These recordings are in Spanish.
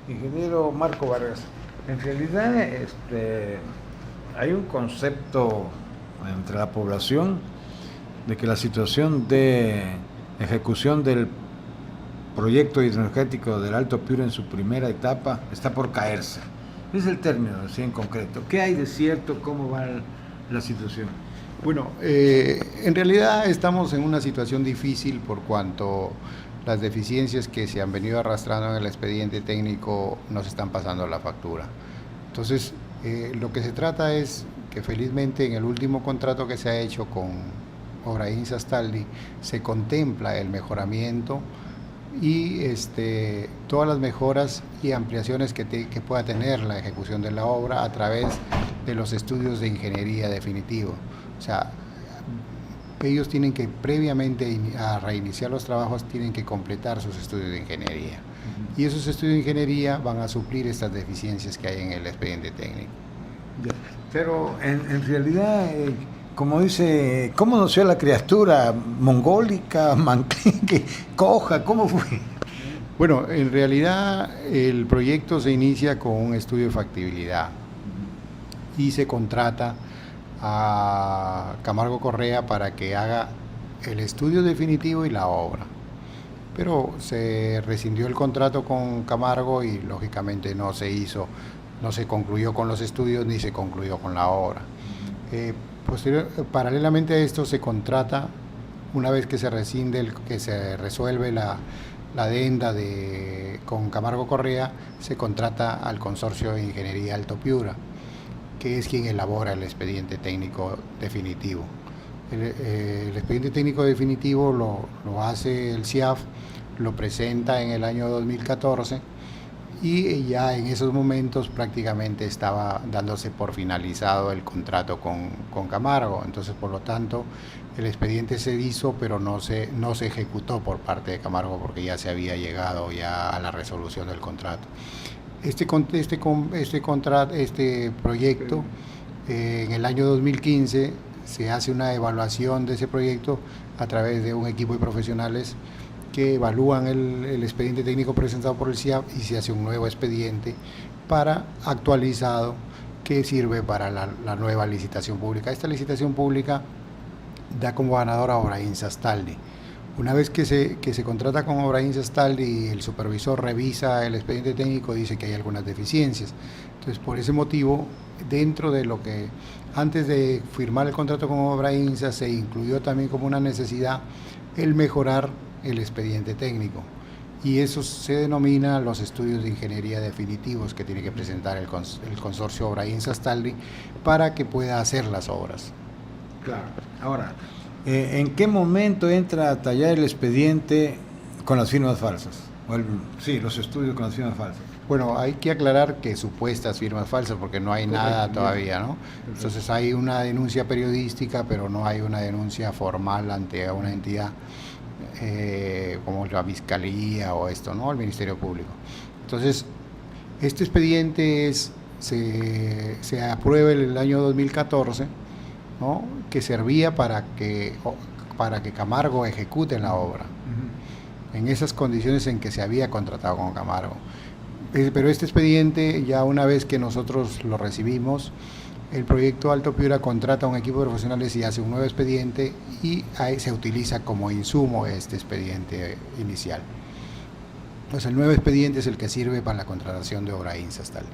Ingeniero Marco Vargas, en realidad hay un concepto entre la población de que la situación de ejecución del proyecto hidroenergético del Alto Piura en su primera etapa está por caerse. Ese es el término, así en concreto. ¿Qué hay de cierto? ¿Cómo va la situación? Bueno, en realidad estamos en una situación difícil por cuanto las deficiencias que se han venido arrastrando en el expediente técnico nos están pasando la factura. Entonces, lo que se trata es que felizmente en el último contrato que se ha hecho con Obrainsa Astaldi se contempla el mejoramiento y todas las mejoras y ampliaciones que pueda tener la ejecución de la obra a través de los estudios de ingeniería definitivo. O sea, ellos tienen que previamente a reiniciar los trabajos tienen que completar sus estudios de ingeniería. Y esos estudios de ingeniería van a suplir estas deficiencias que hay en el expediente técnico. Pero en realidad, como dice, ¿cómo nació la criatura? ¿Mongólica? ¿Manquenque? ¿Coja? ¿Cómo fue? Bueno, en realidad el proyecto se inicia con un estudio de factibilidad y se contrata a Camargo Correa para que haga el estudio definitivo y la obra. Pero se rescindió el contrato con Camargo y lógicamente no se concluyó con los estudios ni se concluyó con la obra. Paralelamente a esto se contrata, una vez que se rescinde, que se resuelve la adenda con Camargo Correa, se contrata al Consorcio de Ingeniería Alto Piura, que es quien elabora el expediente técnico definitivo. El expediente técnico definitivo lo hace el CIAF, lo presenta en el año 2014 y ya en esos momentos prácticamente estaba dándose por finalizado el contrato con Camargo. Entonces, por lo tanto, el expediente se hizo, pero no se ejecutó por parte de Camargo porque ya se había llegado ya a la resolución del contrato. Este proyecto, en el año 2015 se hace una evaluación de ese proyecto a través de un equipo de profesionales que evalúan el expediente técnico presentado por el CIAF y se hace un nuevo expediente actualizado que sirve para la nueva licitación pública. Esta licitación pública da como ganadora a Obrainsa Astaldi. Una vez que se contrata con Obrainsa Astaldi y el supervisor revisa el expediente técnico, dice que hay algunas deficiencias. Entonces, por ese motivo, dentro de lo que antes de firmar el contrato con Obrainsa se incluyó también como una necesidad el mejorar el expediente técnico. Y eso se denomina los estudios de ingeniería definitivos que tiene que presentar el consorcio Obrainsa Astaldi para que pueda hacer las obras. Claro. Ahora, ¿en qué momento entra a tallar el expediente con las firmas falsas? Sí, los estudios con las firmas falsas. Bueno, hay que aclarar que supuestas firmas falsas, porque no hay nada todavía, ¿no? Entonces hay una denuncia periodística, pero no hay una denuncia formal ante una entidad como la Fiscalía o esto, ¿no? El Ministerio Público. Entonces, este expediente se aprueba en el año 2014, ¿no? Que servía para que Camargo ejecute la obra, en esas condiciones en que se había contratado con Camargo. Pero este expediente, ya una vez que nosotros lo recibimos, el proyecto Alto Piura contrata a un equipo de profesionales y hace un nuevo expediente y ahí se utiliza como insumo este expediente inicial. Entonces el nuevo expediente es el que sirve para la contratación de Obrainsa Astaldi.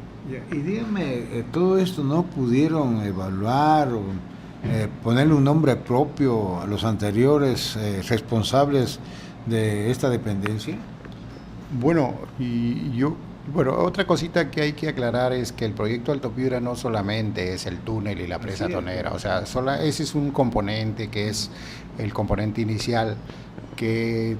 Y dígame, ¿todo esto no pudieron evaluar o ponerle un nombre propio a los anteriores responsables de esta dependencia? Bueno, otra cosita que hay que aclarar es que el proyecto Alto Piura no solamente es el túnel y la presa tonera, o sea, ese es un componente que es el componente inicial, que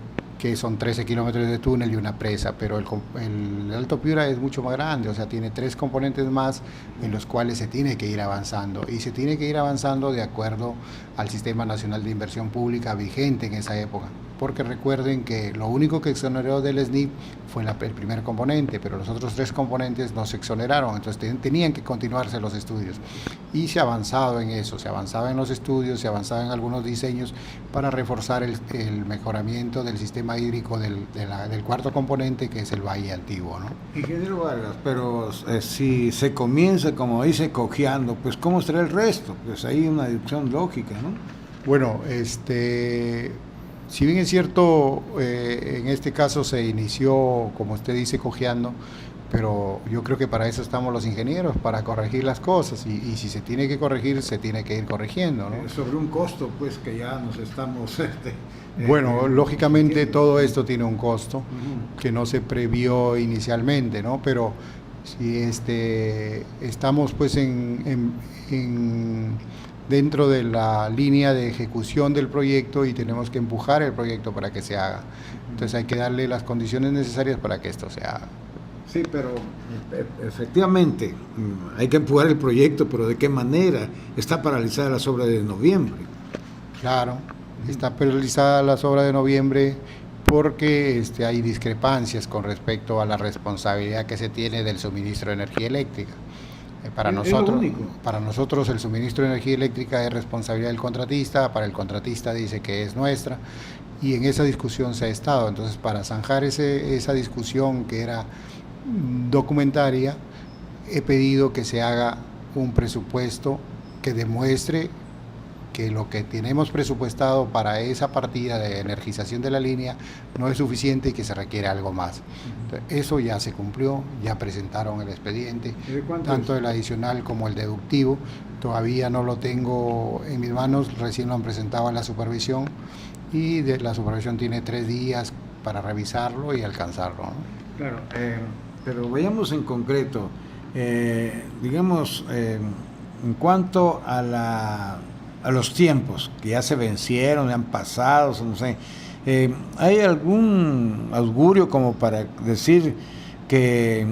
son 13 kilómetros de túnel y una presa, pero el Alto Piura es mucho más grande, o sea, tiene 3 componentes más en los cuales se tiene que ir avanzando, y se tiene que ir avanzando de acuerdo al Sistema Nacional de Inversión Pública vigente en esa época. porque recuerden que lo único que exoneró del SNIP fue el primer componente, pero los otros 3 componentes no se exoneraron, entonces tenían que continuarse los estudios. Y se ha avanzado en eso, se avanzaba en los estudios, se avanzaba en algunos diseños para reforzar el mejoramiento del sistema hídrico del cuarto componente, que es el Valle Antiguo, ¿no? Ingeniero Vargas, pero si se comienza, como dice, cojeando, pues ¿cómo será el resto? Pues hay una deducción lógica, ¿no? Bueno, si bien es cierto, en este caso se inició, como usted dice, cojeando, pero yo creo que para eso estamos los ingenieros, para corregir las cosas, y si se tiene que corregir, se tiene que ir corrigiendo, ¿no? Sobre un costo, pues, que ya nos estamos... Bueno, lógicamente todo esto tiene un costo que no se previó inicialmente, ¿no? Pero si estamos pues dentro de la línea de ejecución del proyecto y tenemos que empujar el proyecto para que se haga. Entonces hay que darle las condiciones necesarias para que esto se haga. Sí, pero efectivamente hay que empujar el proyecto, pero ¿de qué manera? Está paralizada las obras de noviembre. Claro, está paralizada las obras de noviembre porque hay discrepancias con respecto a la responsabilidad que se tiene del suministro de energía eléctrica. Para nosotros el suministro de energía eléctrica es responsabilidad del contratista, para el contratista dice que es nuestra, y en esa discusión se ha estado. Entonces, para zanjar esa discusión que era documentaria, he pedido que se haga un presupuesto que demuestre que lo que tenemos presupuestado para esa partida de energización de la línea no es suficiente y que se requiere algo más. Entonces, eso ya se cumplió, ya presentaron el expediente, tanto el adicional como el deductivo. Todavía no lo tengo en mis manos, recién lo han presentado a la supervisión, y la supervisión tiene 3 días para revisarlo y alcanzarlo, ¿no? Claro, pero vayamos en concreto, digamos, en cuanto a los tiempos que ya se vencieron, ya han pasado, no sé, ¿hay algún augurio como para decir que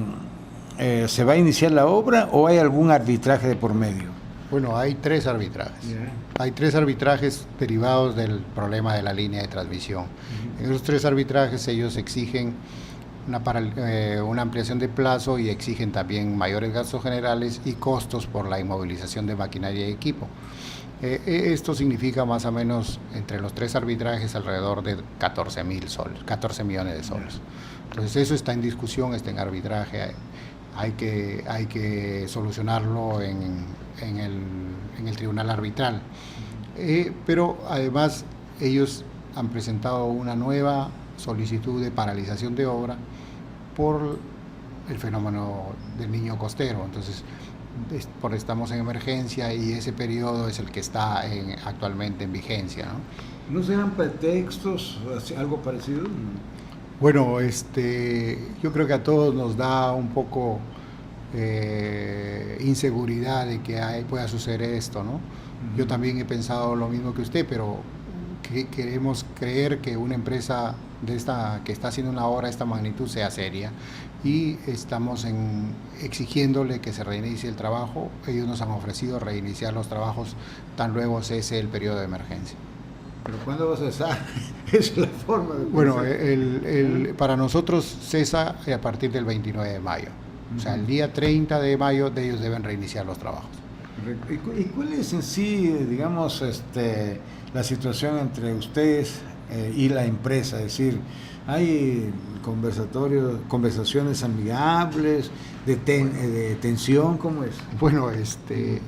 se va a iniciar la obra, o hay algún arbitraje de por medio? Bueno, hay 3 arbitrajes. Hay 3 arbitrajes derivados del problema de la línea de transmisión. En esos 3 arbitrajes ellos exigen una ampliación de plazo y exigen también mayores gastos generales y costos por la inmovilización de maquinaria y equipo. Esto significa más o menos entre los 3 arbitrajes alrededor de 14 millones de soles. Entonces eso está en discusión, está en arbitraje, hay que solucionarlo en el tribunal arbitral. Pero además ellos han presentado una nueva solicitud de paralización de obra por el fenómeno del Niño costero. Entonces, estamos en emergencia y ese periodo es el que está actualmente en vigencia, ¿no? ¿No serán pretextos, algo parecido? Bueno, yo creo que a todos nos da un poco inseguridad de que pueda suceder esto, ¿no? Yo también he pensado lo mismo que usted, pero queremos creer que una empresa que está haciendo una obra de esta magnitud sea seria, y estamos exigiéndole que se reinicie el trabajo. Ellos nos han ofrecido reiniciar los trabajos tan luego cese el periodo de emergencia. ¿Pero cuándo va a cesar? Es la forma de pensar. Bueno, para nosotros cesa a partir del 29 de mayo. O sea, el día 30 de mayo ellos deben reiniciar los trabajos. ¿Y cuál es en sí, digamos, la situación entre ustedes y la empresa? Es decir, ¿hay conversaciones amigables, de tensión? ¿Cómo es? Bueno,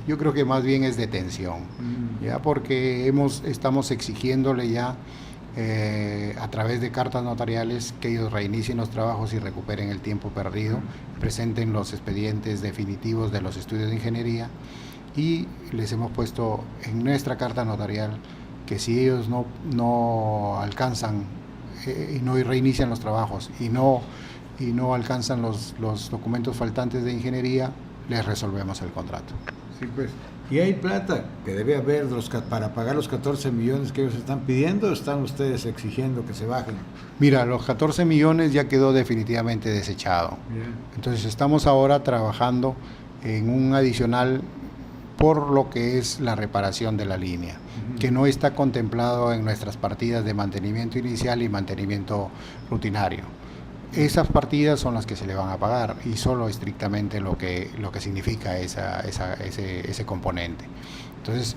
yo creo que más bien es de tensión, ya, porque estamos exigiéndole ya a través de cartas notariales que ellos reinicien los trabajos y recuperen el tiempo perdido, presenten los expedientes definitivos de los estudios de ingeniería, y les hemos puesto en nuestra carta notarial que si ellos no alcanzan y no reinician los trabajos y no alcanzan los documentos faltantes de ingeniería, les resolvemos el contrato. Sí, pues. ¿Y hay plata que debe haber para pagar los 14 millones que ellos están pidiendo, o están ustedes exigiendo que se bajen? Mira, los 14 millones ya quedó definitivamente desechado. Bien. Entonces estamos ahora trabajando en un adicional por lo que es la reparación de la línea, que no está contemplado en nuestras partidas de mantenimiento inicial y mantenimiento rutinario. Esas partidas son las que se le van a pagar y solo estrictamente lo que significa ese componente. Entonces,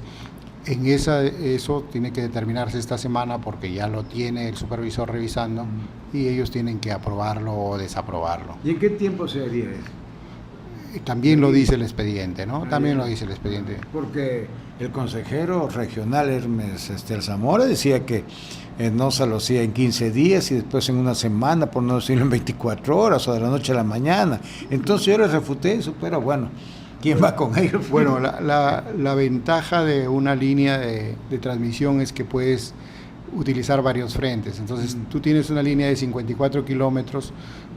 eso tiene que determinarse esta semana porque ya lo tiene el supervisor revisando y ellos tienen que aprobarlo o desaprobarlo. ¿Y en qué tiempo se haría eso? También lo dice el expediente, ¿no? También lo dice el expediente. Porque el consejero regional Hermes Alzamora decía que no se lo hacía en 15 días y después en una semana, por no decirlo en 24 horas o de la noche a la mañana. Entonces yo le refuté eso, pero bueno, ¿quién va con ellos? Bueno, la ventaja de una línea de transmisión es que puedes utilizar varios frentes. Entonces, tú tienes una línea de 54 kilómetros,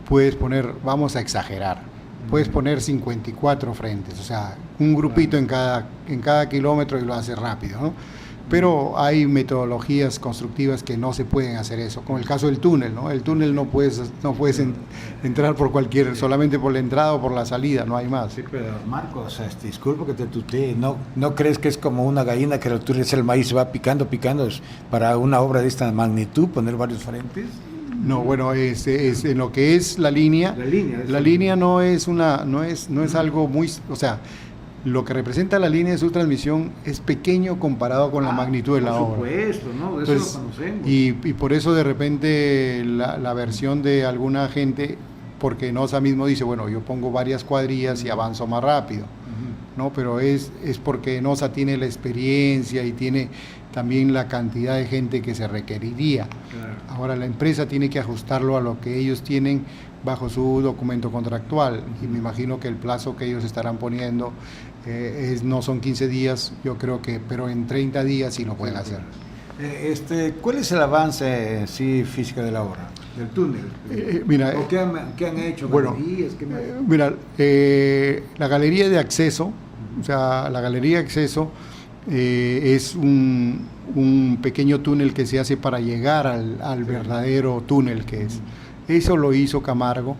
puedes poner, vamos a exagerar, puedes poner 54 frentes, o sea, un grupito en cada kilómetro y lo hace rápido, ¿no? Pero hay metodologías constructivas que no se pueden hacer eso, como el caso del túnel, ¿no? El túnel no puedes entrar por solamente por la entrada o por la salida, no hay más. Sí, pero Marcos, disculpa que te tutee, ¿no crees que es como una gallina que tú le el maíz y va picando para una obra de esta magnitud, poner varios frentes? No, bueno, es en lo que es la línea no es algo muy, o sea, lo que representa la línea de subtransmisión es pequeño comparado con la magnitud de la obra. Por supuesto, ¿no? De entonces, eso lo conocemos. Y por eso de repente la versión de alguna gente, porque NOSA mismo dice, bueno, yo pongo varias cuadrillas y avanzo más rápido, ¿no? Pero es porque NOSA tiene la experiencia y tiene también la cantidad de gente que se requeriría. Claro. Ahora la empresa tiene que ajustarlo a lo que ellos tienen bajo su documento contractual y me imagino que el plazo que ellos estarán poniendo no son 15 días, yo creo que, pero en 30 días sí lo pueden hacer. ¿Cuál es el avance física de la obra, del túnel? Mira, ¿Qué han hecho? Bueno, mira, la galería de acceso, o sea, la galería de acceso es un pequeño túnel que se hace para llegar al verdadero túnel que es. Eso lo hizo Camargo,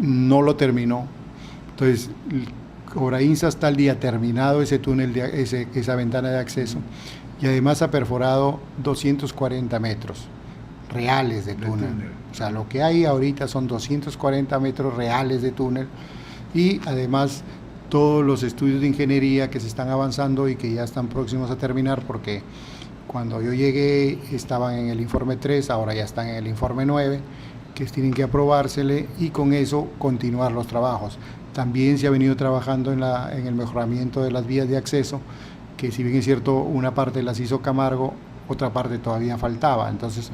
no lo terminó. Entonces, Obrainsa hasta el día terminado ese túnel, esa ventana de acceso, y además ha perforado 240 metros reales de túnel. O sea, lo que hay ahorita son 240 metros reales de túnel y además todos los estudios de ingeniería que se están avanzando y que ya están próximos a terminar porque cuando yo llegué estaban en el informe 3, ahora ya están en el informe 9, que tienen que aprobársele y con eso continuar los trabajos. También se ha venido trabajando en el mejoramiento de las vías de acceso, que si bien es cierto, una parte las hizo Camargo, otra parte todavía faltaba. Entonces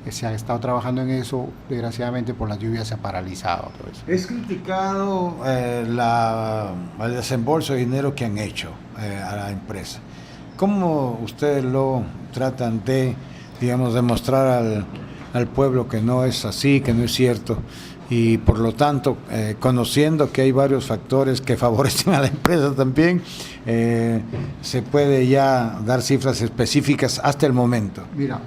se ha estado trabajando en eso, desgraciadamente por las lluvias se ha paralizado todo eso. Es criticado el desembolso de dinero que han hecho a la empresa. ¿Cómo ustedes lo tratan de, digamos, demostrar al pueblo que no es así, que no es cierto? Y por lo tanto, conociendo que hay varios factores que favorecen a la empresa también, se puede ya dar cifras específicas hasta el momento. Mira,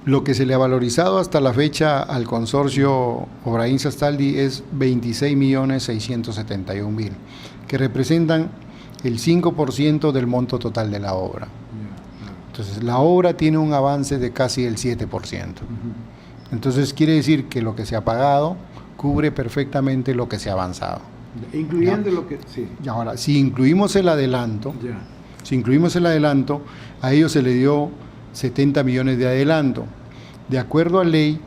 lo que se le ha valorizado hasta la fecha al consorcio Obrainsa-Astaldi es 26.671.000, que representan el 5% del monto total de la obra. Entonces, la obra tiene un avance de casi el 7%. Entonces, quiere decir que lo que se ha pagado cubre perfectamente lo que se ha avanzado. Incluyendo lo que... Sí. Y ahora, si incluimos el adelanto, a ellos se le dio 70 millones de adelanto. De acuerdo a ley,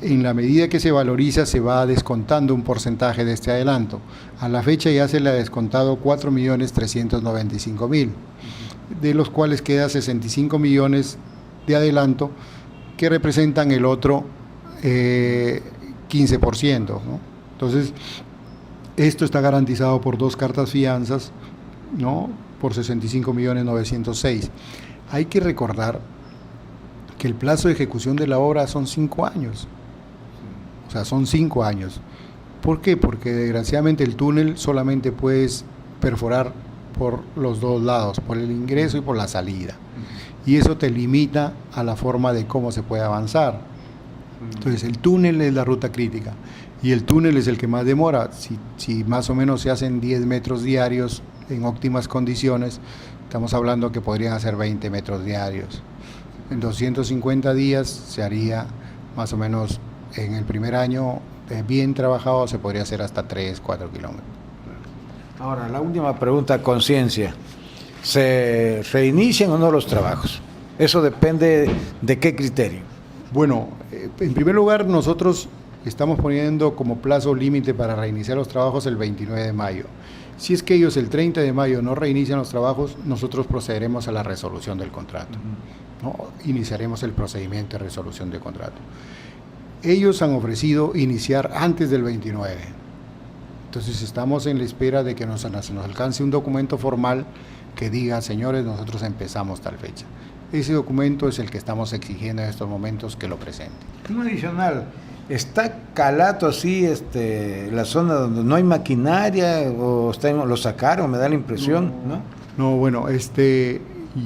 en la medida que se valoriza, se va descontando un porcentaje de este adelanto. A la fecha ya se le ha descontado 4.395.000, de los cuales queda 65 millones de adelanto, que representan el otro 15%, ¿no? Entonces, esto está garantizado por 2 cartas fianzas, ¿no? Por 65.906.000. Hay que recordar que el plazo de ejecución de la obra son 5 años. O sea, son 5 años. ¿Por qué? Porque desgraciadamente el túnel solamente puedes perforar por los dos lados, por el ingreso y por la salida. Y eso te limita a la forma de cómo se puede avanzar. Entonces, el túnel es la ruta crítica y el túnel es el que más demora. Si más o menos se hacen 10 metros diarios, en óptimas condiciones, estamos hablando que podrían hacer 20 metros diarios. En 250 días se haría más o menos, en el primer año, bien trabajado, se podría hacer hasta 3, 4 kilómetros. Ahora, la última pregunta, conciencia. ¿Se reinician o no los trabajos? Eso depende de qué criterio. Bueno, en primer lugar, nosotros estamos poniendo como plazo límite para reiniciar los trabajos el 29 de mayo. Si es que ellos el 30 de mayo no reinician los trabajos, nosotros procederemos a la resolución del contrato, ¿no? Iniciaremos el procedimiento de resolución del contrato. Ellos han ofrecido iniciar antes del 29. Entonces estamos en la espera de que nos alcance un documento formal que diga, señores, nosotros empezamos tal fecha. Ese documento es el que estamos exigiendo en estos momentos que lo presente. Un adicional, ¿está Calato así, la zona donde no hay maquinaria o lo sacaron? Me da la impresión, ¿no? No, bueno,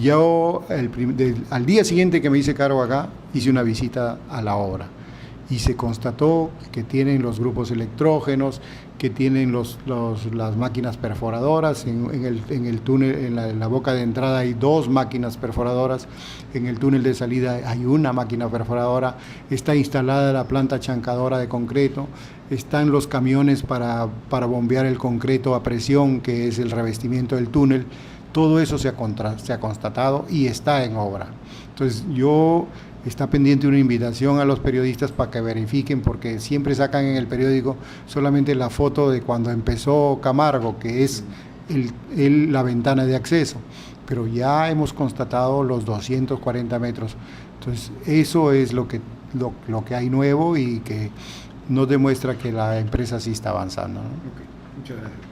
yo al día siguiente que me hice cargo acá, hice una visita a la obra y se constató que tienen los grupos electrógenos, que tienen las máquinas perforadoras, en el túnel, en la boca de entrada hay 2 máquinas perforadoras, en el túnel de salida hay una máquina perforadora, está instalada la planta chancadora de concreto, están los camiones para bombear el concreto a presión, que es el revestimiento del túnel. Todo eso se ha constatado y está en obra. Entonces está pendiente una invitación a los periodistas para que verifiquen, porque siempre sacan en el periódico solamente la foto de cuando empezó Camargo, que es la ventana de acceso, pero ya hemos constatado los 240 metros. Entonces eso es lo que hay nuevo y que nos demuestra que la empresa sí está avanzando, ¿no? Okay. Muchas gracias.